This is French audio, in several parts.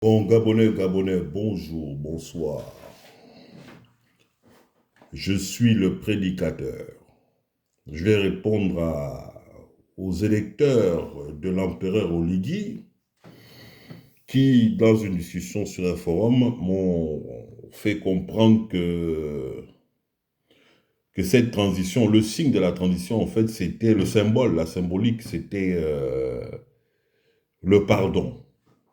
Bon, Gabonais, Gabonais, bonjour, bonsoir. Je suis le prédicateur. Je vais répondre aux électeurs de l'empereur Oligui qui, dans une discussion sur un forum, m'ont fait comprendre que cette transition, le signe de la transition, en fait, c'était le symbole, la symbolique, c'était le pardon.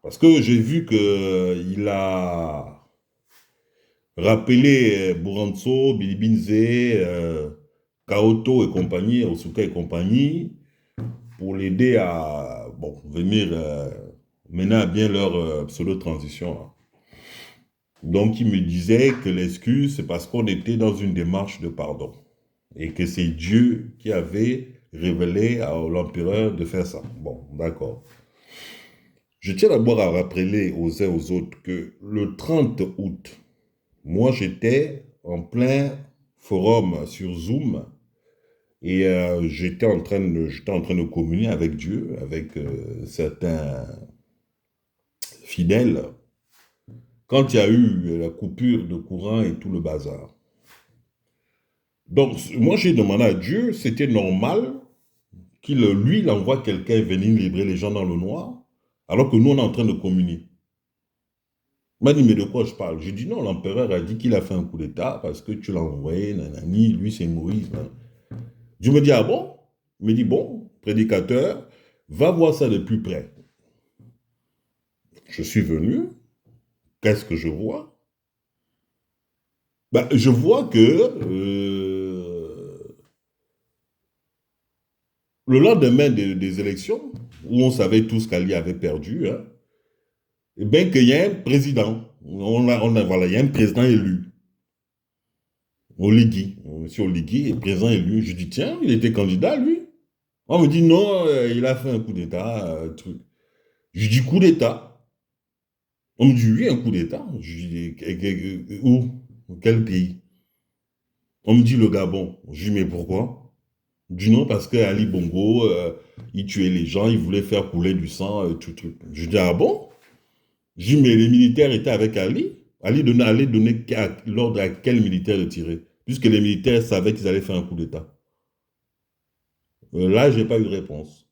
Parce que j'ai vu qu'il a rappelé Bouranzo, Bilibinze, Kaoto et compagnie, Osuka et compagnie, pour l'aider à venir mener à bien leur pseudo-transition, hein. Donc, il me disait que l'excuse, c'est parce qu'on était dans une démarche de pardon et que c'est Dieu qui avait révélé à l'empereur de faire ça. Bon, d'accord. Je tiens d'abord à rappeler aux uns et aux autres que le 30 août, moi j'étais en plein forum sur Zoom et j'étais en train de communier avec Dieu, avec certains fidèles, quand il y a eu la coupure de courant et tout le bazar. Donc, moi, j'ai demandé à Dieu, c'était normal lui, il envoie quelqu'un venir libérer les gens dans le noir, alors que nous, on est en train de communier. Il m'a dit, mais de quoi je parle? J'ai dit, non, l'empereur a dit qu'il a fait un coup d'État parce que tu l'as envoyé, nanani, lui, c'est Moïse, nan. Dieu me dit, ah bon? Il me dit, bon, prédicateur, va voir ça de plus près. Je suis venu, qu'est-ce que je vois? Ben, je vois que le lendemain des élections, où on savait tous qu'Ali avait perdu, hein, et bien qu'il y a un président, voilà, il y a un président élu, Oligui, monsieur Oligui est président élu. Je dis, tiens, il était candidat, lui. On me dit, non, il a fait un coup d'État, truc. Je dis, coup d'État. On me dit, oui, un coup d'État. Je dis, où? Quel pays? On me dit, le Gabon. Je dis, mais pourquoi? Du non, parce que Ali Bongo, il tuait les gens, il voulait faire couler du sang, tout truc. Je dis, ah bon? Je dis, mais les militaires étaient avec Ali. Allait donner l'ordre à quel militaire de tirer, puisque les militaires savaient qu'ils allaient faire un coup d'État. Là, je n'ai pas eu de réponse.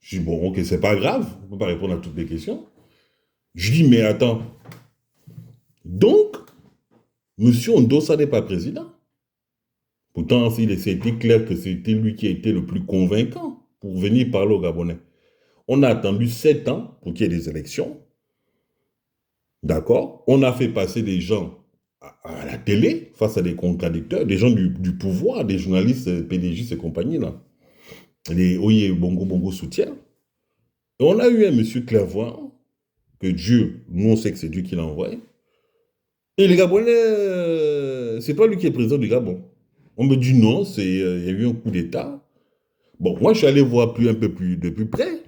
Je dis, bon, ok, c'est pas grave, on ne peut pas répondre à toutes les questions. Je dis, mais attends, donc, monsieur Ondosa n'est pas président. Pourtant, c'était clair que c'était lui qui était le plus convaincant pour venir parler aux Gabonais. On a attendu 7 ans pour qu'il y ait des élections. D'accord? On a fait passer des gens à la télé face à des contradicteurs, des gens du pouvoir, des journalistes PDG et compagnie, là. Les Oye Bongo Bongo soutiennent. Et on a eu un monsieur clairvoyant, que Dieu, nous on sait que c'est Dieu qui l'a envoyé. Et les Gabonais, c'est pas lui qui est président du Gabon. On me dit non, il y a eu un coup d'État. Bon, moi je suis allé voir un peu plus de plus près.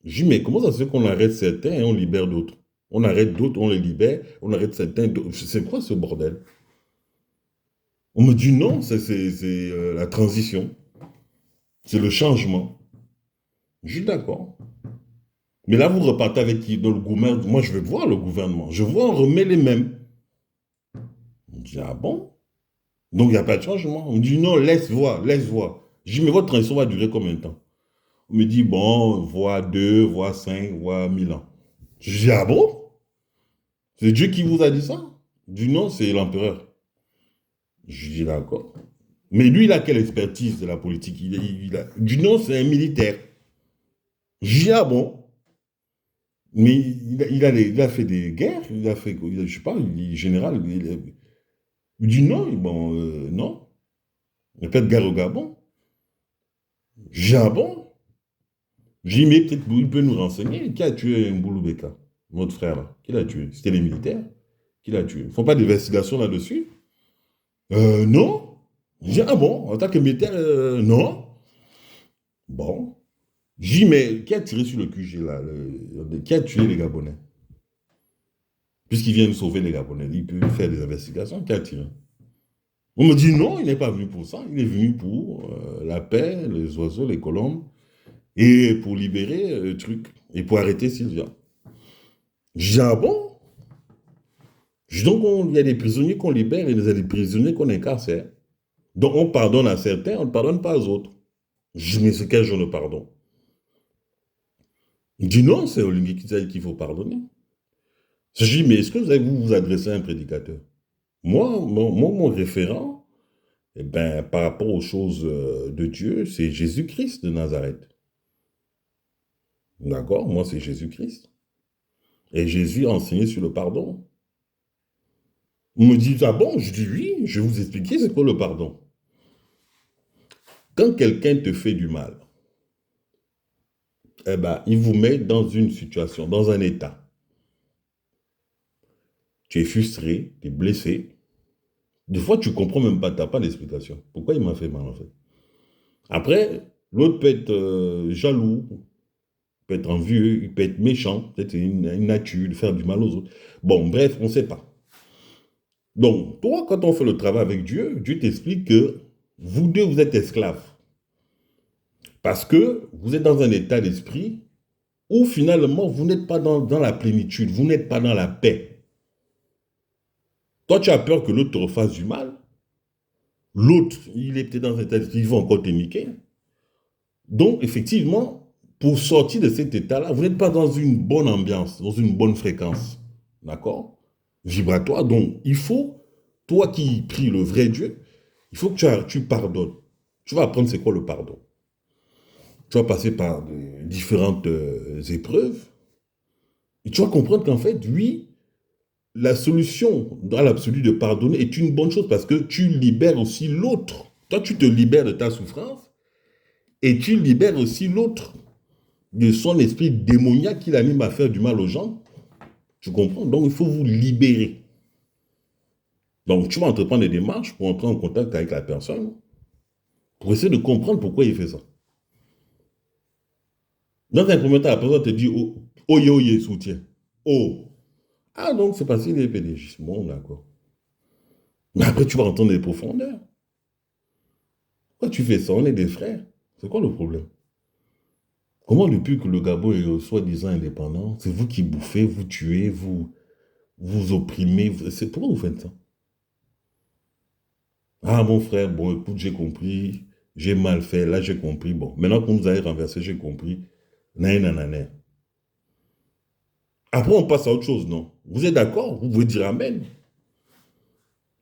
Je dis, mais comment ça se fait qu'on arrête certains et on libère d'autres? On arrête d'autres, on les libère, on arrête certains, d'autres. C'est quoi ce bordel? On me dit non, c'est la transition, c'est le changement. Je dis d'accord. Mais là, vous repartez avec qui dans le gouvernement? Moi, je veux voir le gouvernement. Je vois, on remet les mêmes. On dit, ah bon? Donc, il n'y a pas de changement. On me dit, non, laisse voir, laisse voir. Je dis, mais votre transition va durer combien de temps? On me dit, bon, voire 2, voire 5, voire 1000 ans. Je dis, ah bon? C'est Dieu qui vous a dit ça? Du non, c'est l'empereur. Je dis, d'accord. Mais lui, il a quelle expertise de la politique? Du non, c'est un militaire. Je dis, ah bon? Mais il a fait des guerres, il a fait, je sais pas, il est général. Il dit non, bon, non. Il n'y a pas de guerre au Gabon. Je dis, ah bon? J'ai dit, mais peut-être il peut nous renseigner. Qui a tué Mbouloubeka, notre frère là? Qui l'a tué? C'était les militaires. Qui l'a tué? Ils ne font pas d'investigation là-dessus? Non. J'ai dit, ah bon? En tant que militaire, non. Bon. J'ai dit, mais qui a tiré sur le QG là? Qui a tué les Gabonais? Puisqu'il vient de sauver les Gabonais, il peut faire des investigations. Qui a tiré? On me dit, non, il n'est pas venu pour ça. Il est venu pour la paix, les oiseaux, les colombes, et pour libérer le truc, et pour arrêter Sylvia. Je dis, ah bon? Je dis, donc, il y a des prisonniers qu'on libère et il y a des prisonniers qu'on incarcère. Donc, on pardonne à certains, on ne pardonne pas aux autres. Je dis, mais c'est quel genre de pardon? Il dit, non, c'est Olingue qui dit qu'il faut pardonner. Je dis, mais est-ce que vous allez vous adresser à un prédicateur? Moi, mon référent, eh ben, par rapport aux choses de Dieu, c'est Jésus-Christ de Nazareth. D'accord? Moi, c'est Jésus-Christ. Et Jésus a enseigné sur le pardon. On me dit, ah bon? Je dis, oui, je vais vous expliquer c'est quoi le pardon. Quand quelqu'un te fait du mal, eh ben, il vous met dans une situation, dans un état. Tu es frustré, tu es blessé. Des fois, tu ne comprends même pas, tu n'as pas d'explication. Pourquoi il m'a fait mal, en fait? Après, l'autre peut être jaloux, peut être envieux, il peut être méchant, peut-être une nature de faire du mal aux autres. Bon, bref, on ne sait pas. Donc, toi, quand on fait le travail avec Dieu, Dieu t'explique que vous deux, vous êtes esclaves. Parce que vous êtes dans un état d'esprit où finalement, vous n'êtes pas dans la plénitude, vous n'êtes pas dans la paix. Toi, tu as peur que l'autre te refasse du mal. L'autre, il est peut-être dans un état d'esprit, il va encore te niquer. Donc, effectivement, pour sortir de cet état-là, vous n'êtes pas dans une bonne ambiance, dans une bonne fréquence. D'accord? Vibratoire. Donc, il faut, toi qui pries le vrai Dieu, il faut que tu pardonnes. Tu vas apprendre c'est quoi le pardon. Tu vas passer par différentes épreuves. Et tu vas comprendre qu'en fait, oui, la solution dans l'absolu de pardonner est une bonne chose parce que tu libères aussi l'autre. Toi, tu te libères de ta souffrance et tu libères aussi l'autre de son esprit démoniaque qui l'anime à faire du mal aux gens. Tu comprends? Donc, il faut vous libérer. Donc, tu vas entreprendre des démarches pour entrer en contact avec la personne, pour essayer de comprendre pourquoi il fait ça. Dans un premier temps, la personne te dit, oh, oh, oh, soutien. Oh. Ah, donc c'est parce qu'il est pédagogiste. Bon, d'accord. Mais après, tu vas entendre des profondeurs. Pourquoi tu fais ça? On est des frères. C'est quoi le problème? Comment depuis que le Gabon est soi-disant indépendant, c'est vous qui bouffez, vous tuez, vous opprimez. Pourquoi vous faites ça? Ah, mon frère, bon, écoute, j'ai compris, j'ai mal fait, là, j'ai compris. Bon, maintenant qu'on nous a renversé, j'ai compris. Nanana. Après, on passe à autre chose, non? Vous êtes d'accord? Vous pouvez dire Amen.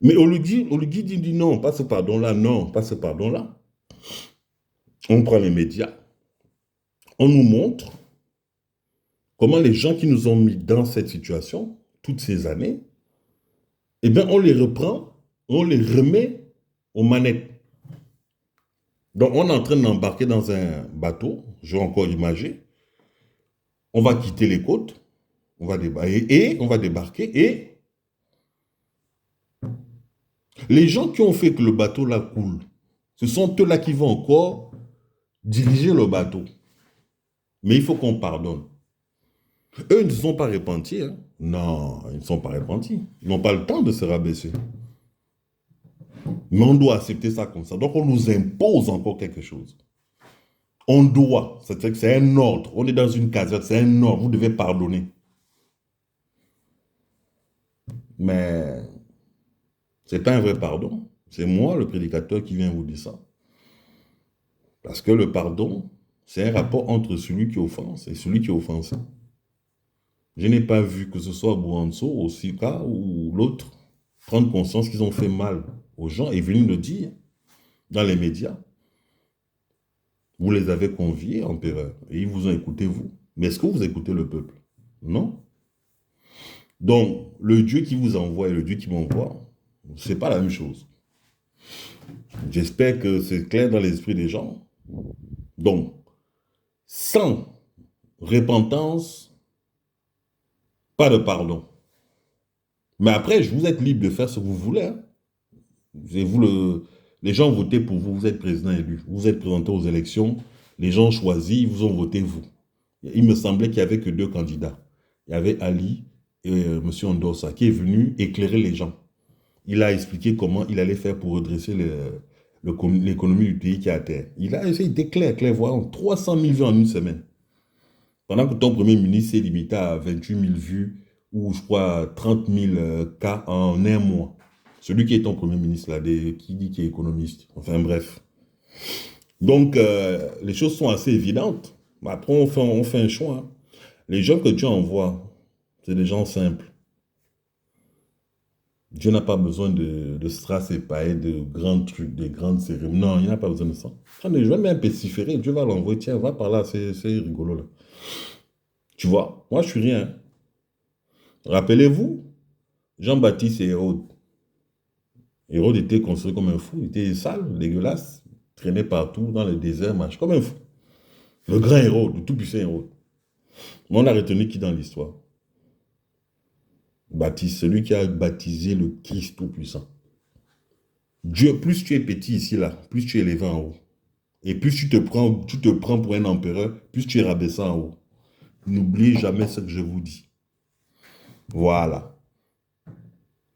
Mais Olugui dit non, pas ce pardon-là, non, pas ce pardon-là. On prend les médias, on nous montre comment les gens qui nous ont mis dans cette situation, toutes ces années, eh bien, on les reprend, on les remet aux manettes. Donc, on est en train d'embarquer dans un bateau, je vais encore imager, on va quitter les côtes, on va débarquer, et les gens qui ont fait que le bateau là coule, ce sont eux là qui vont encore diriger le bateau. Mais il faut qu'on pardonne. Eux ne se sont pas repentis. Hein. Non, ils ne sont pas repentis. Ils n'ont pas le temps de se rabaisser. Mais on doit accepter ça comme ça. Donc on nous impose encore quelque chose. On doit. C'est-à-dire que c'est un ordre. On est dans une caserne, c'est un ordre. Vous devez pardonner. Mais ce n'est pas un vrai pardon. C'est moi, le prédicateur, qui vient vous dire ça. Parce que le pardon, c'est un rapport entre celui qui offense et celui qui est offensé. Je n'ai pas vu que ce soit Bouhanso, ou Sika, ou l'autre, prendre conscience qu'ils ont fait mal aux gens et venir le dire dans les médias. Vous les avez conviés, empereur, et ils vous ont écouté, vous. Mais est-ce que vous écoutez le peuple? Non. Donc, le Dieu qui vous envoie et le Dieu qui m'envoie, c'est pas la même chose. J'espère que c'est clair dans l'esprit des gens. Donc, sans repentance, pas de pardon. Mais après, vous êtes libre de faire ce que vous voulez. Hein. Les gens ont voté pour vous, vous êtes président élu. Vous êtes présenté aux élections, les gens ont choisi, ils vous ont voté vous. Il me semblait qu'il n'y avait que deux candidats. Il y avait Ali et M. Ondossa qui est venu éclairer les gens. Il a expliqué comment il allait faire pour redresser l'économie du pays qui est à terre. Il a essayé d'éclairer, clairvoyant, 300 000 vues en une semaine. Pendant que ton premier ministre s'est limité à 28 000 vues ou je crois 30 000 cas en un mois. Celui qui est ton premier ministre, là, qui dit qu'il est économiste. Enfin bref. Donc, les choses sont assez évidentes. Après, on fait un choix. Hein. Les gens que Dieu envoie, c'est des gens simples. Dieu n'a pas besoin de strass et paillettes, de grands trucs, de grandes cérémonies. Non, il n'a pas besoin de ça. Je vais même pestiférer. Dieu va l'envoyer. Tiens, va par là, c'est rigolo là. Tu vois, moi je suis rien. Rappelez-vous, Jean-Baptiste et Hérode. Hérode était construit comme un fou. Il était sale, dégueulasse, traînait partout dans le désert, marche comme un fou. Le grand Hérode, le tout-puissant Hérode. Mais on a retenu qui dans l'histoire? Baptiste, celui qui a baptisé le Christ tout-puissant. Dieu, plus tu es petit ici, là, plus tu es élevé en haut. Et plus tu te prends pour un empereur, plus tu es rabaissé en haut. N'oubliez jamais ce que je vous dis. Voilà.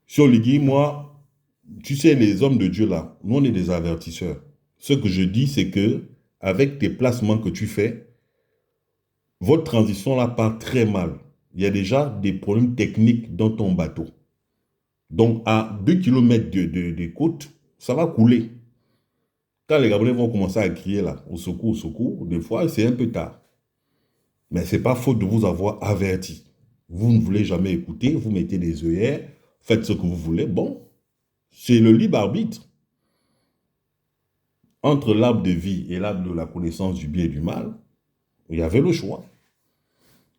Sur le guide, moi, tu sais, les hommes de Dieu, là, nous, on est des avertisseurs. Ce que je dis, c'est que, avec tes placements que tu fais, votre transition, là, part très mal. Il y a déjà des problèmes techniques dans ton bateau. Donc, à 2 km de côte, ça va couler. Quand les Gabonais vont commencer à crier, là, au secours, des fois, c'est un peu tard. Mais ce n'est pas faute de vous avoir averti. Vous ne voulez jamais écouter, vous mettez des œillères, faites ce que vous voulez. Bon, c'est le libre arbitre. Entre l'arbre de vie et l'arbre de la connaissance du bien et du mal, il y avait le choix.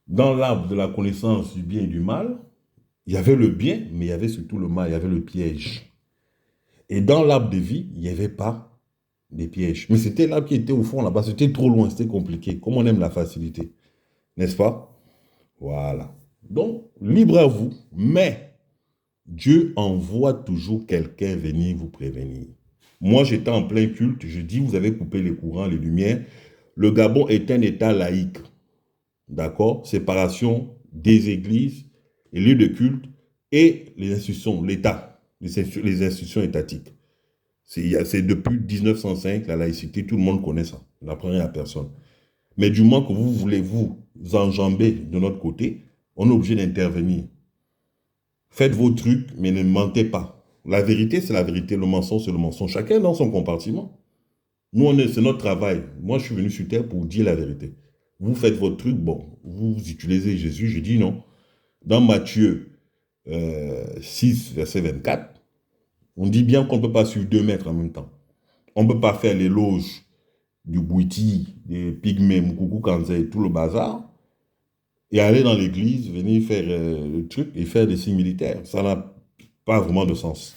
Dans l'arbre de la connaissance du bien et du mal, il y avait le bien, mais il y avait surtout le mal, il y avait le piège. Et dans l'arbre de vie, il n'y avait pas de piège. Mais c'était l'arbre qui était au fond là-bas, c'était trop loin, c'était compliqué. Comme on aime la facilité, n'est-ce pas? Voilà. Donc, libre à vous, mais Dieu envoie toujours quelqu'un venir vous prévenir. Moi, j'étais en plein culte, je dis, vous avez coupé les courants, les lumières. Le Gabon est un État laïque. D'accord? Séparation des églises, les lieux de culte et les institutions, l'État, les institutions étatiques. C'est depuis 1905, la laïcité, tout le monde connaît ça. On n'apprend rien à personne. Mais du moment que vous voulez vous enjamber de notre côté, on est obligé d'intervenir. Faites vos trucs, mais ne mentez pas. La vérité, c'est la vérité. Le mensonge, c'est le mensonge. Chacun dans son compartiment. Nous, c'est notre travail. Moi, je suis venu sur Terre pour dire la vérité. Vous faites votre truc, bon, vous utilisez Jésus, je dis non. Dans Matthieu 6, verset 24, on dit bien qu'on ne peut pas suivre 2 maîtres en même temps. On ne peut pas faire l'éloge du Bouiti, des Pygmées, Moukoukou, Kanzé, tout le bazar, et aller dans l'église, venir faire le truc et faire des signes militaires. Ça n'a pas vraiment de sens.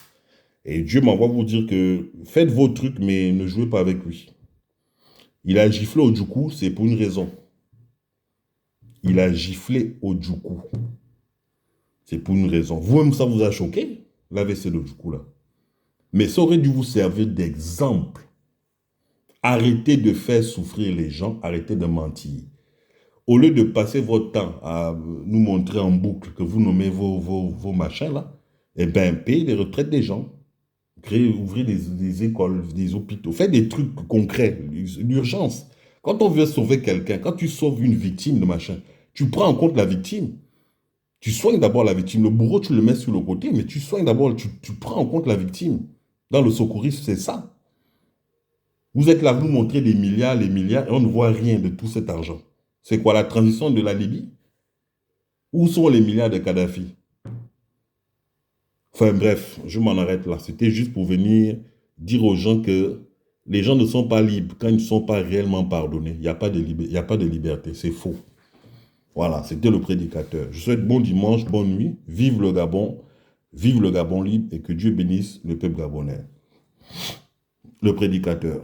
Et Dieu m'envoie vous dire que faites vos trucs, mais ne jouez pas avec lui. Il a giflé au Djoukou, c'est pour une raison. Il a giflé au Djoukou. C'est pour une raison. Vous-même, ça vous a choqué, l'AVC de Djoukou, là. Mais ça aurait dû vous servir d'exemple. Arrêtez de faire souffrir les gens, arrêtez de mentir. Au lieu de passer votre temps à nous montrer en boucle que vous nommez vos machins, là, eh bien, payez les retraites des gens. Ouvrez des écoles, des hôpitaux. Faites des trucs concrets, l'urgence. Quand on veut sauver quelqu'un, quand tu sauves une victime de machin, tu prends en compte la victime. Tu soignes d'abord la victime. Le bourreau, tu le mets sur le côté, mais tu soignes d'abord, tu prends en compte la victime. Dans le secourisme, c'est ça. Vous êtes là, vous montrez des milliards, les milliards, et on ne voit rien de tout cet argent. C'est quoi, la transition de la Libye? Où sont les milliards de Kadhafi? Enfin bref, je m'en arrête là. C'était juste pour venir dire aux gens que les gens ne sont pas libres quand ils ne sont pas réellement pardonnés. Il n'y a pas de liberté, c'est faux. Voilà, c'était le prédicateur. Je souhaite bon dimanche, bonne nuit. Vive le Gabon libre et que Dieu bénisse le peuple gabonais. Le prédicateur.